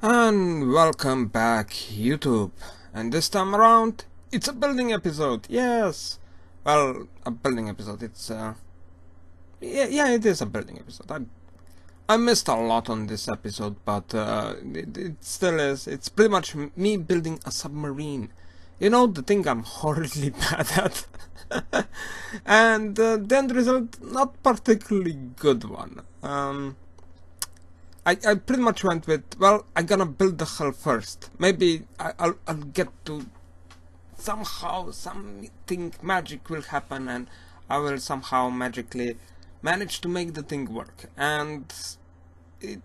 And welcome back, YouTube. And this time around, it's a building episode. Yes. Well, a building episode. It is a building episode. I missed a lot on this episode, but it still is. It's pretty much me building a submarine. You know, the thing I'm horribly bad at. And the end result, not particularly good one. I pretty much went with, well, I'm gonna build the hull first. Maybe I'll get to somehow, something magic will happen and I will somehow magically manage to make the thing work. And it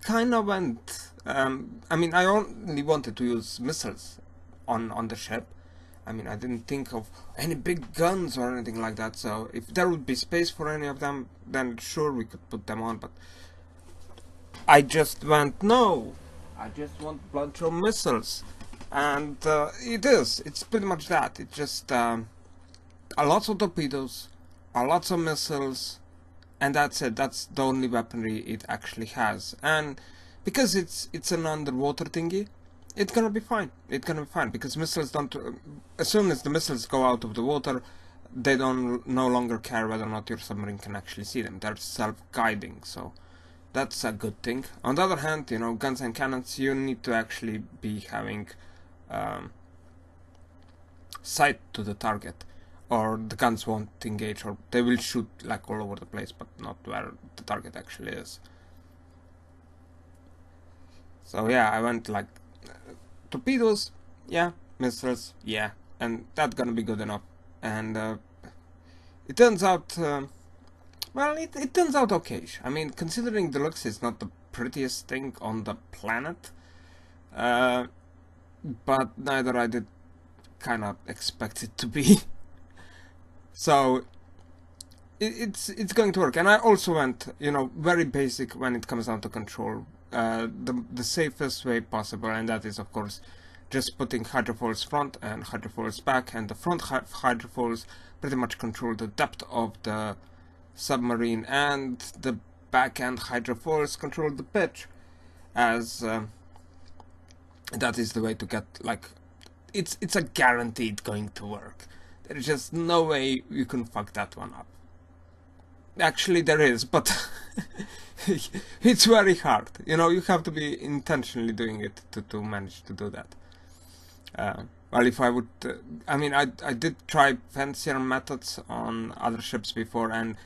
kind of went. I mean, I only wanted to use missiles on the ship. I mean, I didn't think of any big guns or anything like that. So if there would be space for any of them, then sure, we could put them on. But I just went, no, I just want a bunch of missiles. And it's pretty much that. It's just a lots of torpedoes, a lots of missiles, and that's it. That's the only weaponry it actually has. And because it's an underwater thingy, it's gonna be fine. It's gonna be fine because missiles don't. As soon as the missiles go out of the water, they don't no longer care whether or not your submarine can actually see them. They're self-guiding, so that's a good thing. On the other hand, you know, guns and cannons, you need to actually be having sight to the target, or the guns won't engage, or they will shoot like all over the place, but not where the target actually is. So yeah, I went like torpedoes, yeah, missiles, yeah, and that's gonna be good enough. And it turns out, well, it turns out okay. I mean, considering the looks is not the prettiest thing on the planet, but neither I did kind of expect it to be. So it's going to work. And I also went, you know, very basic when it comes down to control. The safest way possible, and that is of course just putting hydrofoils front and hydrofoils back, and the front hydrofoils pretty much control the depth of the submarine, and the back end hydrofoils control the pitch, as that is the way to get, like, it's a guaranteed going to work. There's just no way you can fuck that one up. Actually there is, but it's very hard. You know, you have to be intentionally doing it to manage to do that. Well, if I would, I mean, I did try fancier methods on other ships before, and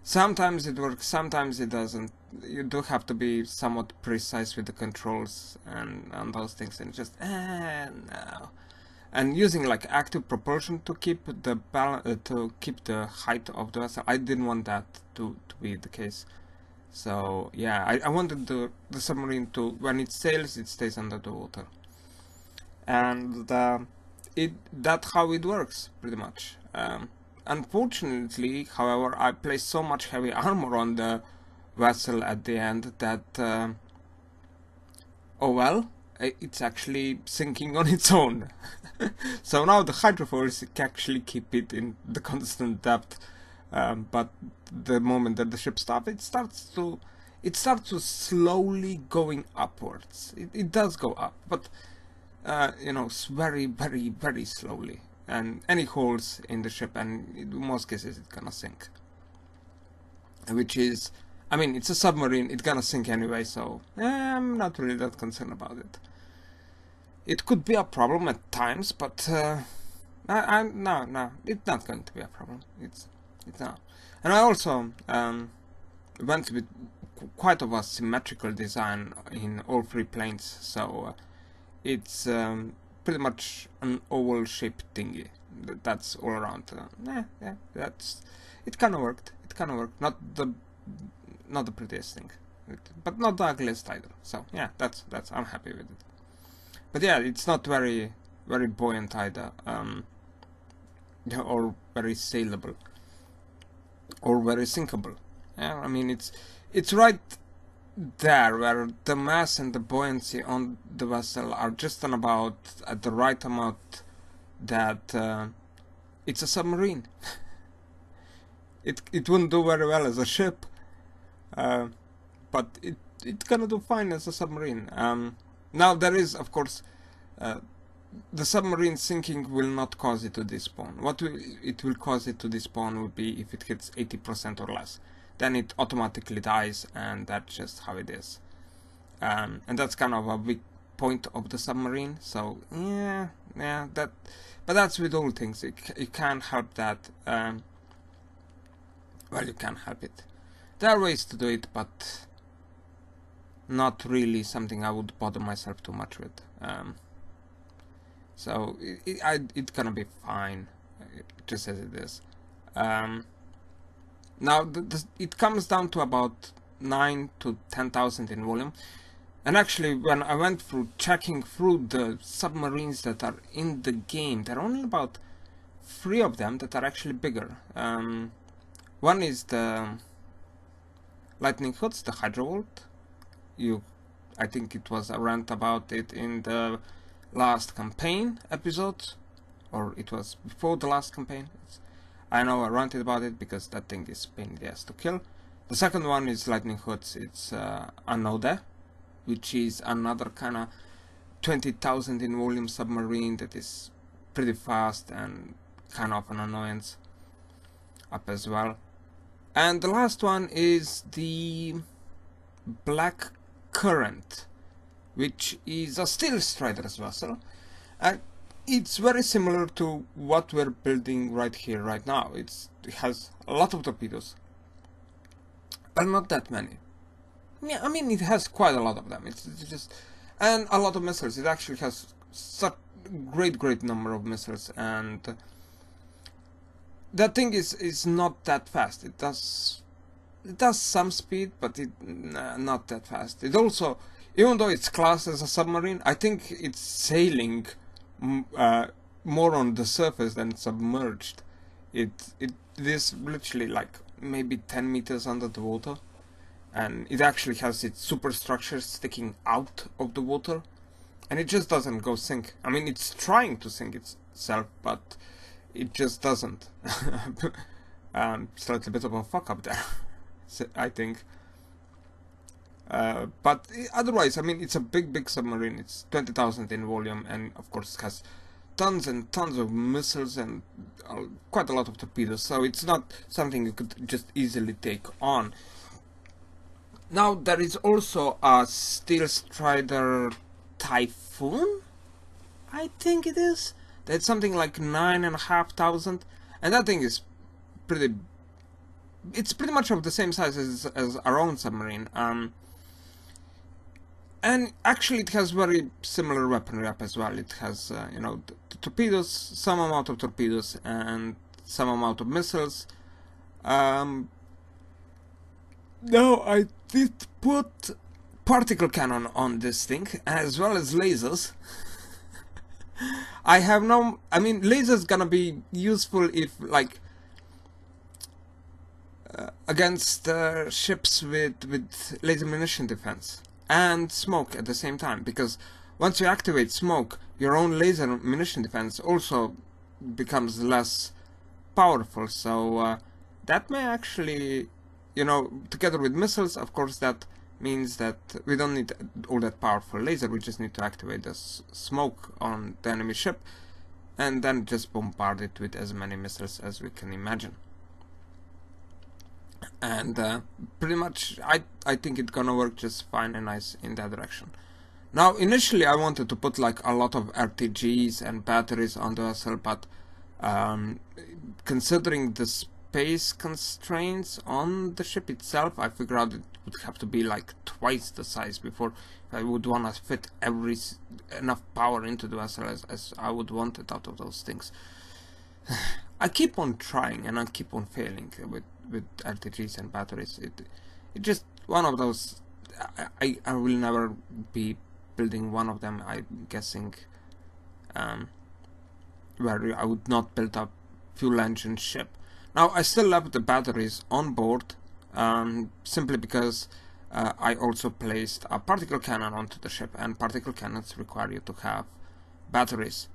sometimes it works, sometimes it doesn't. You do have to be somewhat precise with the controls and those things, and just, no. And using like active propulsion to keep the to keep the height of the vessel, I didn't want that to be the case. So yeah, I wanted the submarine to, when it sails, it stays under the water, and that's how it works pretty much. Unfortunately, however, I placed so much heavy armor on the vessel at the end that oh well, it's actually sinking on its own. So now the hydrofoils actually keep it in the constant depth, but the moment that the ship stops, it starts to slowly going upwards. It does go up, but you know, very, very, very slowly. And any holes in the ship, and in most cases, it's gonna sink. Which is, I mean, it's a submarine, it's gonna sink anyway, so I'm not really that concerned about it. It could be a problem at times, but no, it's not going to be a problem. It's not. And I also went with quite of a symmetrical design in all three planes, so it's pretty much an oval shaped thingy. That's all around. Yeah, it kind of worked. It kind of worked. Not the prettiest thing, but not the ugliest either. So yeah, that's I'm happy with it. But yeah, it's not very buoyant either, or very sailable, or very sinkable. Yeah, I mean, it's right there where the mass and the buoyancy on the vessel are just about at the right amount that it's a submarine. It wouldn't do very well as a ship, but it's gonna do fine as a submarine. Now there is, of course, the submarine sinking will not cause it to despawn. What it will cause it to despawn would be if it hits 80% or less. Then it automatically dies, and that's just how it is. And that's kind of a weak point of the submarine. So yeah, but that's with all things. You can't help that. Well, you can't help it. There are ways to do it, but not really something I would bother myself too much with. So it's gonna be fine, just as it is. Now it comes down to about 9 to 10,000 in volume. And actually, when I went through checking through the submarines that are in the game, there are only about 3 of them that are actually bigger. One is the Lightning Hoods, the Hydrovolt. I think it was a rant about it in the last campaign episode, or it was before the last campaign. I know I ranted about it because that thing is pain in the ass to kill. The second one is Lightning Hoods. It's Anode, which is another kind of 20,000 in volume submarine that is pretty fast and kind of an annoyance up as well. And the last one is the Black Current, which is a Steel Strider's vessel. And it's very similar to what we're building right here, right now. It has a lot of torpedoes, but not that many. Yeah, I mean, it has quite a lot of them. It's just, and a lot of missiles. It actually has such great number of missiles, and that thing is not that fast. It does some speed, but not that fast. It also, even though it's classed as a submarine, I think it's sailing more on the surface than submerged. It is literally like maybe 10 meters under the water, and it actually has its superstructure sticking out of the water, and it just doesn't go sink. I mean, it's trying to sink itself, but it just doesn't. Slightly bit of a fuck up there, I think. But otherwise, I mean, it's a big submarine. It's 20,000 in volume, and of course it has tons and tons of missiles and quite a lot of torpedoes, so it's not something you could just easily take on. Now, there is also a Steel Strider Typhoon, I think it is. That's something like 9,500, and that thing is it's pretty much of the same size as our own submarine. And actually it has very similar weaponry up as well. It has, you know, the torpedoes, some amount of torpedoes, and some amount of missiles. Now I did put particle cannon on this thing, as well as lasers. I mean, lasers gonna be useful if, like, against ships with laser munition defense and smoke at the same time, because once you activate smoke, your own laser munition defense also becomes less powerful. So that may actually, you know, together with missiles, of course, that means that we don't need all that powerful laser. We just need to activate the smoke on the enemy ship, and then just bombard it with as many missiles as we can imagine. And pretty much I think it's gonna work just fine and nice in that direction. Now, initially I wanted to put like a lot of RTGs and batteries on the vessel, but considering the space constraints on the ship itself, I figured out it would have to be like twice the size before I would want to fit enough power into the vessel as I would want it out of those things. I keep on trying and I keep on failing with RTGs and batteries. It's just one of those. I will never be building one of them, I'm guessing, where I would not build a fuel engine ship. Now, I still left the batteries on board, simply because I also placed a particle cannon onto the ship, and particle cannons require you to have batteries,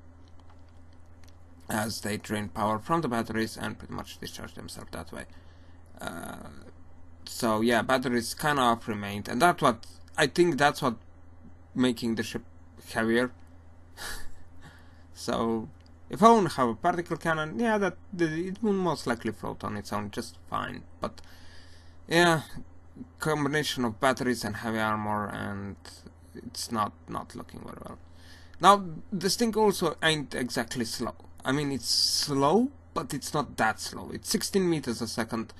as they drain power from the batteries and pretty much discharge themselves that way. So yeah, batteries kind of remained, and that's what I think that's what making the ship heavier. So if I won't have a particle cannon, yeah, it will most likely float on its own just fine. But yeah, combination of batteries and heavy armor, and it's not looking very well. Now this thing also ain't exactly slow. I mean, it's slow, but it's not that slow. It's 16 meters a second,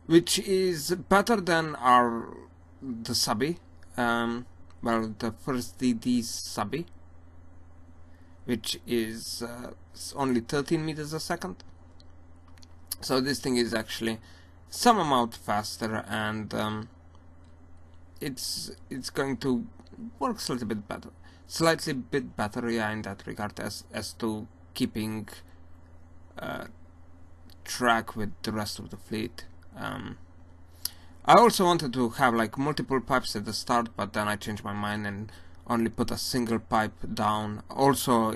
which is better than the subby. Well, the first DD subby, which is only 13 meters a second. So this thing is actually some amount faster, and it's going to work slightly bit better, yeah, in that regard, as to keeping track with the rest of the fleet. I also wanted to have like multiple pipes at the start, but then I changed my mind and only put a single pipe down. Also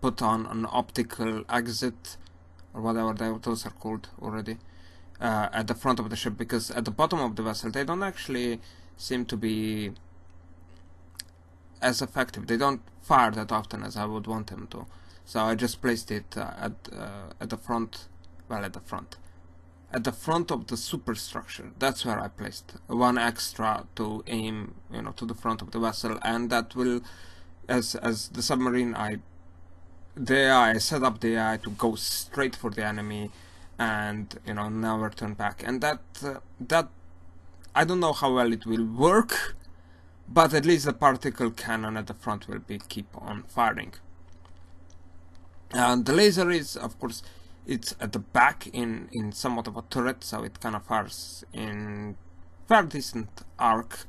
put on an optical exit, or whatever those are called already, at the front of the ship, because at the bottom of the vessel they don't actually seem to be as effective. They don't fire that often as I would want them to. So I just placed it at the front, well, at the front of the superstructure. That's where I placed one extra to aim, to the front of the vessel, and that will, as the submarine, I set up the AI to go straight for the enemy, and never turn back. And that I don't know how well it will work, but at least the particle cannon at the front will keep on firing. And the laser is, of course, it's at the back in somewhat of a turret, so it kind of fires in fairly decent arc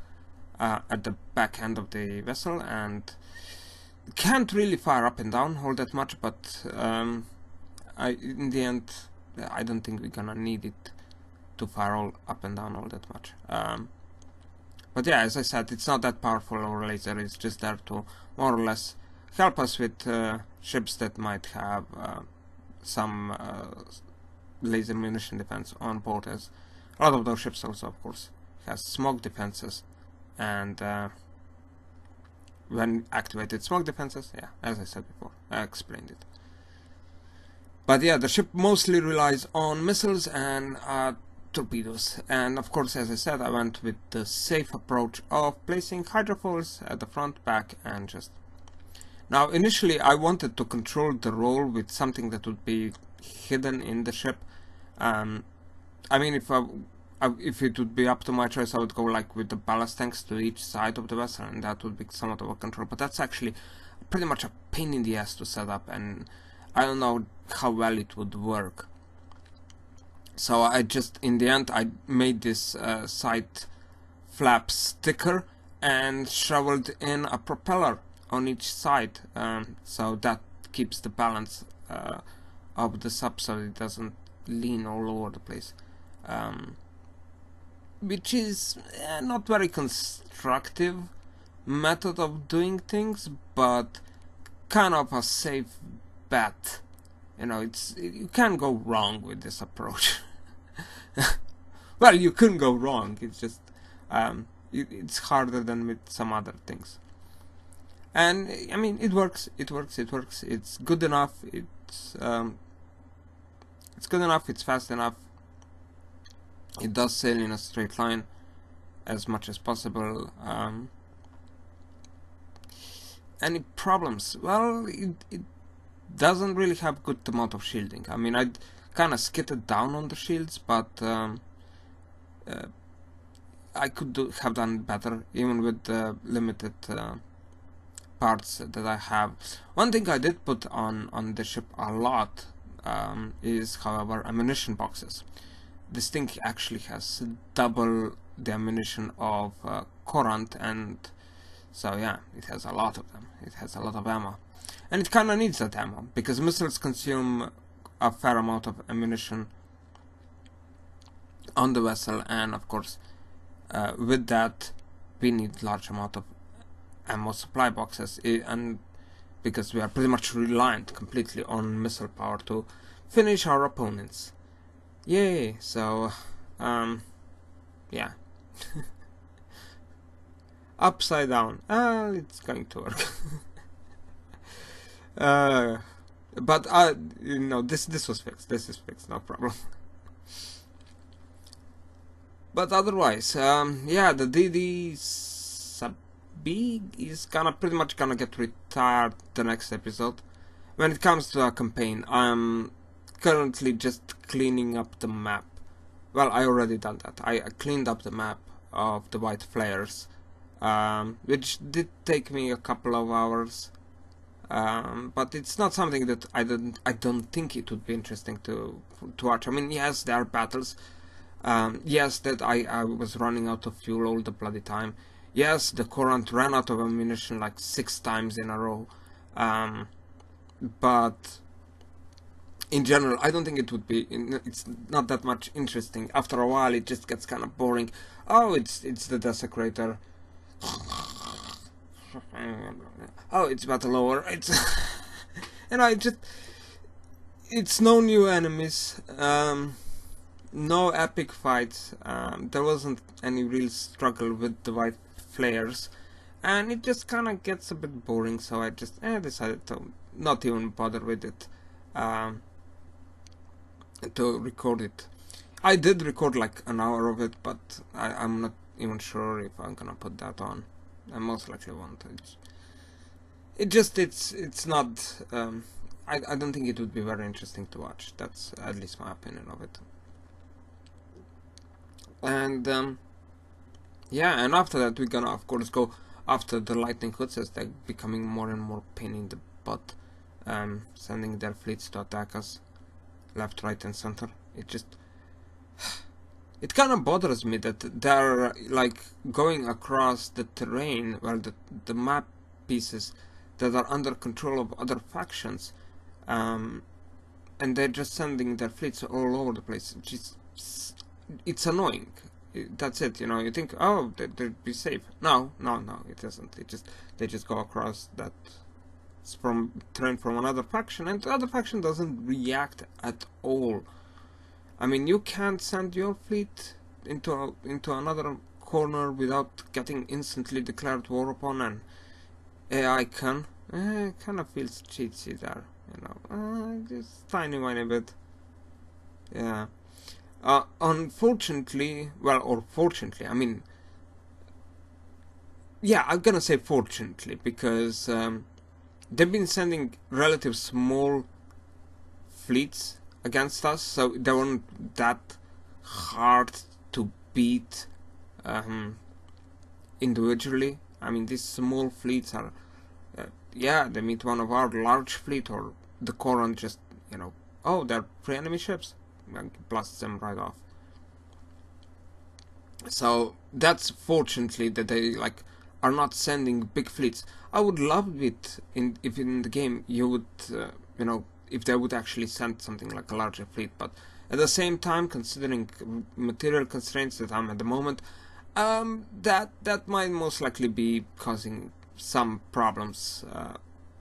at the back end of the vessel, and can't really fire up and down all that much, but in the end I don't think we're gonna need it to fire all up and down all that much. But yeah, as I said, it's not that powerful of a laser. It's just there to more or less help us with ships that might have some laser munition defense on board, as a lot of those ships also, of course, has smoke defenses, and when activated smoke defenses, yeah, as I said before, I explained it. But yeah, the ship mostly relies on missiles and torpedoes, and of course, as I said, I went with the safe approach of placing hydrofoils at the front, back, and just... Now, initially, I wanted to control the roll with something that would be hidden in the ship. I mean, if it would be up to my choice, I would go like with the ballast tanks to each side of the vessel, and that would be somewhat of a control. But that's actually pretty much a pain in the ass to set up, and I don't know how well it would work. So in the end, I made this side flap sticker and shoveled in a propeller on each side, so that keeps the balance of the sub, so it doesn't lean all over the place, which is not very constructive method of doing things, but kind of a safe bet. You can't go wrong with this approach. Well, you couldn't go wrong, it's just it's harder than with some other things. And I mean, it works. It's good enough. It's good enough. It's fast enough. It does sail in a straight line as much as possible. Any problems? Well, it doesn't really have good amount of shielding. I mean, I'd kind of skidded down on the shields, but I could have done better, even with the limited parts that I have. One thing I did put on the ship a lot is, however, ammunition boxes. This thing actually has double the ammunition of Courant, and so yeah, it has a lot of them. It has a lot of ammo, and it kind of needs that ammo because missiles consume a fair amount of ammunition on the vessel, and of course with that we need large amount of ammo supply boxes, and because we are pretty much reliant completely on missile power to finish our opponents. Yay! So yeah. upside down. It's going to work. But you know, this was fixed. This is fixed, no problem. But otherwise, yeah, the DD sub B is pretty much gonna get retired the next episode. When it comes to a campaign, I'm currently just cleaning up the map. Well, I already done that. I cleaned up the map of the white flares, which did take me a couple of hours. But it's not something that I don't think it would be interesting to watch. I mean, yes, there are battles. Yes, that I was running out of fuel all the bloody time. Yes, the Courant ran out of ammunition like 6 times in a row. But in general, I don't think it would be. It's not that much interesting. After a while, it just gets kind of boring. Oh, it's the desecrator. Oh, it's battle over. It's it's no new enemies. No epic fights. There wasn't any real struggle with the white flares, and it just kind of gets a bit boring. So I just decided to not even bother with it. To record it. I did record like an hour of it, but I'm not even sure if I'm gonna put that on. I most likely won't. It's not. I don't think it would be very interesting to watch. That's at least my opinion of it. And yeah, and after that we're gonna of course go after the lightning hoods, as they're becoming more and more pain in the butt, sending their fleets to attack us left, right, and center. It kind of bothers me that they're like going across the terrain where the map pieces that are under control of other factions, and they're just sending their fleets all over the place. It's annoying. That's it, you know. You think, oh, they'd be safe. No, it isn't. They just go across that from terrain from another faction, and the other faction doesn't react at all. I mean, you can't send your fleet into another corner without getting instantly declared war upon, and AI can. It kind of feels cheatsy there, you know. Just tiny bit. Yeah. Unfortunately, well, or fortunately, I mean, yeah, I'm gonna say fortunately, because they've been sending relative small fleets against us, so they weren't that hard to beat individually. I mean, these small fleets are, yeah, they meet one of our large fleet, or the Coran just, you know, oh, they're 3 enemy ships, and blasts them right off. So that's fortunately that they like are not sending big fleets. I would love it if in the game you would, you know, if they would actually send something like a larger fleet, but at the same time, considering material constraints that I'm at the moment, that might most likely be causing some problems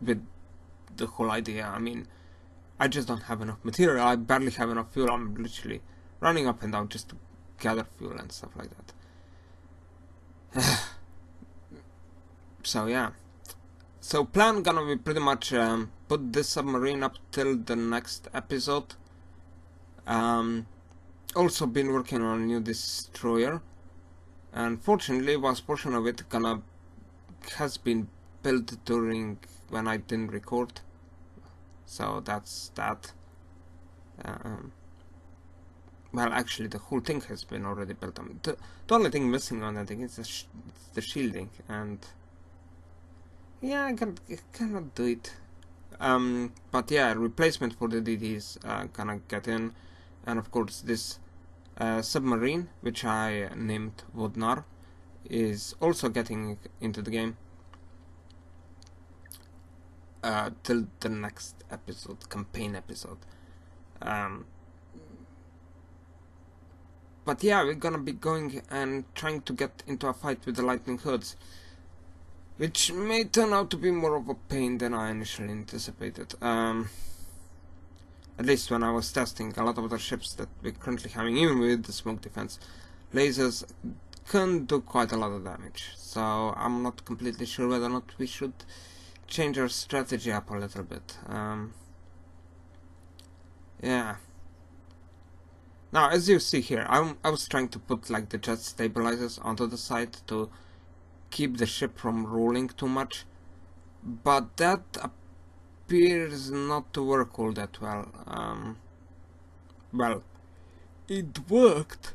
with the whole idea. I mean, I just don't have enough material. I barely have enough fuel. I'm literally running up and down just to gather fuel and stuff like that. So yeah. So plan gonna be pretty much put this submarine up till the next episode. Also been working on a new destroyer. Unfortunately, was portion of it has been built during when I didn't record. So that's that. Well, actually, the whole thing has been already built. The only thing missing on that thing is the shielding, and yeah, I cannot do it. But yeah, replacement for the DDs gonna get in, and of course this submarine, which I named Vodnar, is also getting into the game till the next episode, campaign episode. But yeah, we're gonna be going and trying to get into a fight with the lightning hoods, which may turn out to be more of a pain than I initially anticipated. At least when I was testing a lot of other ships that we're currently having, even with the smoke defense, lasers can do quite a lot of damage. So I'm not completely sure whether or not we should change our strategy up a little bit. Yeah. Now, as you see here, I was trying to put like the jet stabilizers onto the side to keep the ship from rolling too much, but that appears not to work all that well. Well, it worked,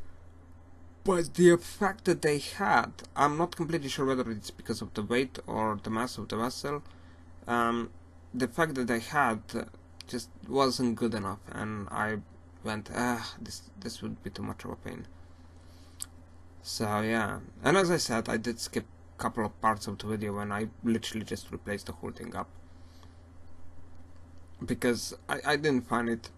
but the effect that they had, I'm not completely sure whether it's because of the weight or the mass of the vessel. The effect that they had just wasn't good enough, and I went, this would be too much of a pain. So yeah, and as I said, I did skip a couple of parts of the video when I literally just replaced the whole thing up, because I didn't find it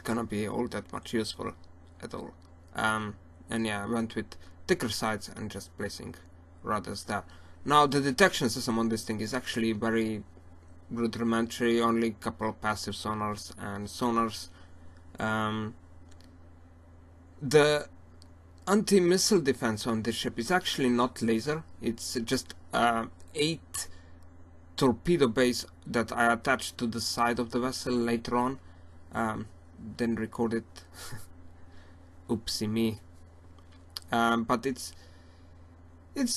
gonna be all that much useful at all. And yeah, I went with thicker sides and just placing rudders there. Now the detection system on this thing is actually very rudimentary, only a couple of passive sonars and sonars. The anti-missile defense on this ship is actually not laser, it's just 8 torpedo bays that I attached to the side of the vessel later on. Then record it. Oopsie me. But it's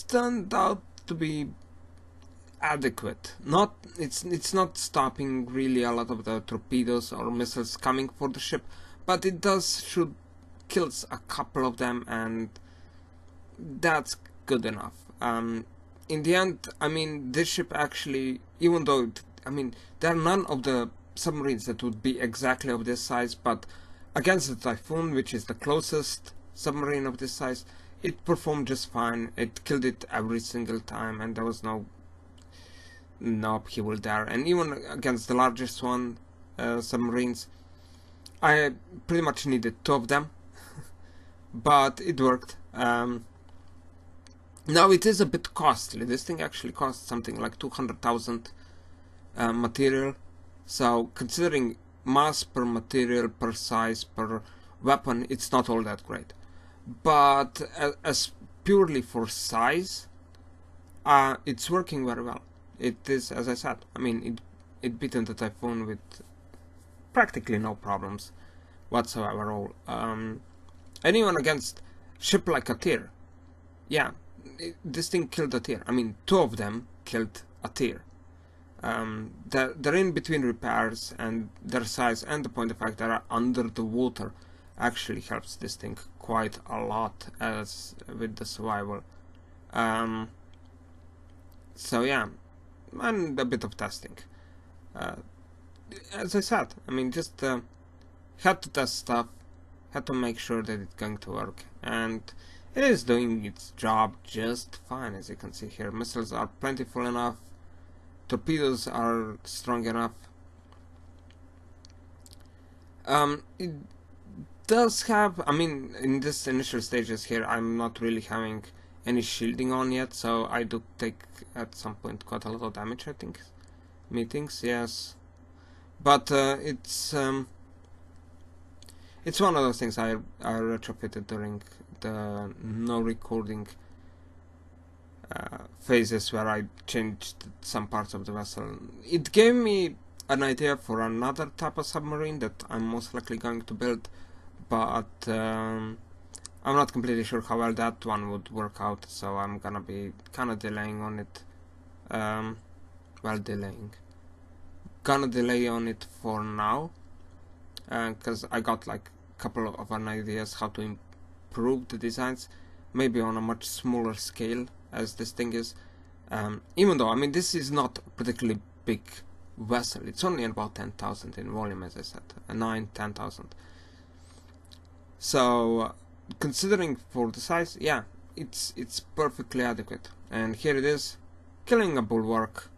turned out to be adequate. It's not stopping really a lot of the torpedoes or missiles coming for the ship, but it kills a couple of them, and that's good enough. In the end, I mean, this ship actually, even though there are none of the submarines that would be exactly of this size, but against the Typhoon, which is the closest submarine of this size, it performed just fine. It killed it every single time, and there was no upheaval there. And even against the largest one, submarines, I pretty much needed 2 of them, but it worked. Now it is a bit costly. This thing actually costs something like 200,000 material. So considering mass per material, per size, per weapon, it's not all that great. But as purely for size, it's working very well. It is, as I said, I mean, it beaten the Typhoon with practically no problems whatsoever. And even against ship like a tier, yeah, this thing killed a tier. I mean, 2 of them killed a tier. They're in between repairs, and their size and the point of fact that are under the water actually helps this thing quite a lot as with the survival. So yeah, and a bit of testing. As I said, I mean, just had to test stuff, had to make sure that it's going to work, and it is doing its job just fine. As you can see here, missiles are plentiful enough, torpedoes are strong enough. It does have, I mean, in this initial stages here, I'm not really having any shielding on yet, so I do take at some point quite a lot of damage, I think. Meetings, yes. But it's one of those things I retrofitted during the no recording phases where I changed some parts of the vessel. It gave me an idea for another type of submarine that I'm most likely going to build, but I'm not completely sure how well that one would work out, so I'm gonna be kinda delaying on it. Gonna delay on it for now, because I got like a couple of ideas how to improve the designs, maybe on a much smaller scale as this thing is. Even though, I mean, this is not a particularly big vessel, it's only about 10,000 in volume, as I said, 10,000. So considering for the size, yeah, it's perfectly adequate. And here it is, killing a bulwark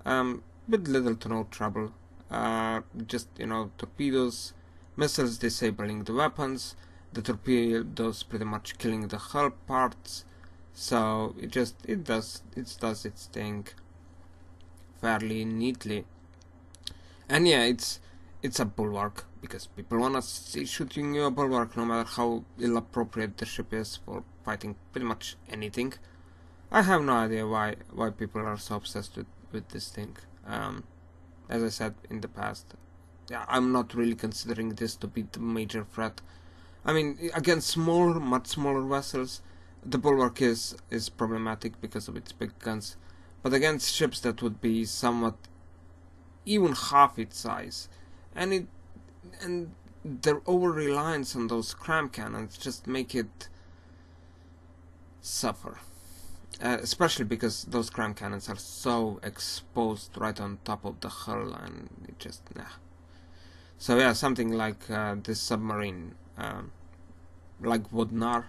with little to no trouble. Just, you know, torpedoes, missiles disabling the weapons, the torpedoes pretty much killing the hull parts. So it does its thing fairly neatly. And yeah, it's a bulwark because people wanna see shooting you a bulwark no matter how ill-appropriate the ship is for fighting pretty much anything. I have no idea why people are so obsessed with this thing. As I said in the past, yeah, I'm not really considering this to be the major threat. I mean, against smaller, much smaller vessels, the bulwark is problematic because of its big guns. But against ships that would be somewhat even half its size, and their over-reliance on those cram cannons just make it suffer. Especially because those cram cannons are so exposed right on top of the hull, and it just, nah. So yeah, something like this submarine, like Vodnar,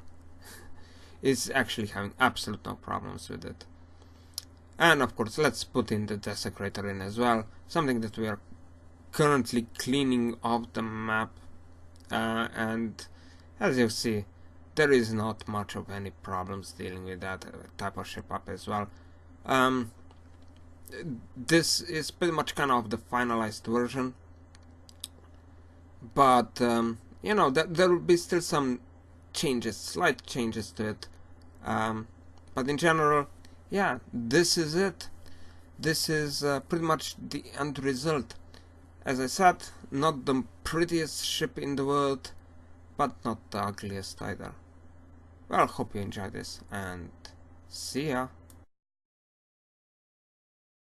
is actually having absolute no problems with it. And of course, let's put in the desecrator in as well, something that we are currently cleaning off the map, and as you see, there is not much of any problems dealing with that type of ship up as well. This is pretty much kind of the finalized version, but you know, there will be still some changes, slight changes to it, but in general, yeah, this is it. This is pretty much the end result. As I said, not the prettiest ship in the world, but not the ugliest either. Well, hope you enjoyed this, and see ya!